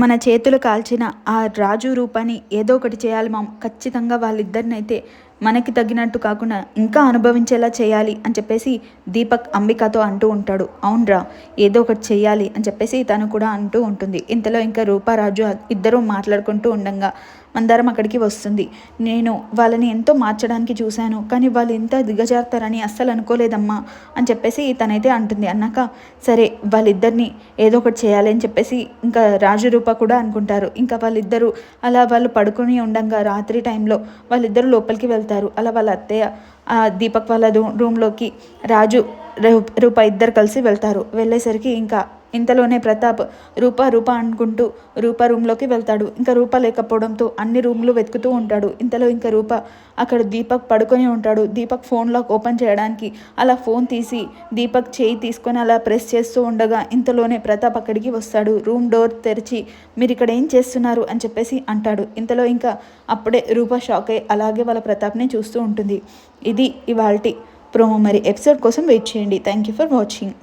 మన చేతులు కాల్చిన ఆ రాజు రూపాన్ని ఏదో ఒకటి చేయాలి మామ్, ఖచ్చితంగా వాళ్ళిద్దరినైతే మనకి తగ్గినట్టు కాకుండా ఇంకా అనుభవించేలా చేయాలి అని చెప్పేసి దీపక్ అంబికతో అంటూ ఉంటాడు. అవునరా, ఏదో ఒకటి చేయాలి అని చెప్పేసి తను కూడా అంటూ ఉంటుంది. ఇంతలో ఇంకా రూపారాజు ఇద్దరూ మాట్లాడుకుంటూ ఉండగా మందారం అక్కడికి వస్తుంది. నేను వాళ్ళని ఎంతో మార్చడానికి చూశాను, కానీ వాళ్ళు ఇంత దిగజారుతారని అస్సలు అనుకోలేదమ్మా అని చెప్పేసి తనైతే అంటుంది. అన్నాక సరే వాళ్ళిద్దరిని ఏదో ఒకటి చేయాలి అని చెప్పేసి ఇంకా రాజు రూప కూడా అనుకుంటారు. ఇంకా వాళ్ళిద్దరూ అలా వాళ్ళు పడుకొని ఉండగా రాత్రి టైంలో వాళ్ళిద్దరూ లోపలికి వెళ్తారు. అలా వాళ్ళ అత్తయ్య దీపక్ వాళ్ళ రూమ్లోకి రాజు రూప ఇద్దరు కలిసి వెళ్తారు. వెళ్ళేసరికి ఇంకా ఇంతలోనే ప్రతాప్ రూప అనుకుంటూ రూప రూమ్లోకి వెళ్తాడు. ఇంకా రూప లేకపోవడంతో అన్ని రూమ్లు వెతుకుతూ ఉంటాడు. ఇంతలో ఇంకా రూప అక్కడ దీపక్ పడుకొని ఉంటాడు. దీపక్ ఫోన్ లాక్ ఓపెన్ చేయడానికి అలా ఫోన్ తీసి దీపక్ చేయి తీసుకొని అలా ప్రెస్ చేస్తూ ఉండగా ఇంతలోనే ప్రతాప్ అక్కడికి వస్తాడు. రూమ్ డోర్ తెరిచి మీరు ఇక్కడ ఏం చేస్తున్నారు అని చెప్పేసి అంటాడు. ఇంతలో ఇంకా అప్పుడే రూప షాక్ అయ్యి అలాగే వాళ్ళ ప్రతాప్ని చూస్తూ ఉంటుంది. ఇది ఇవాల్టి ప్రోమో. మరి ఎపిసోడ్ కోసం వెయిట్ చేయండి. Thank you for watching.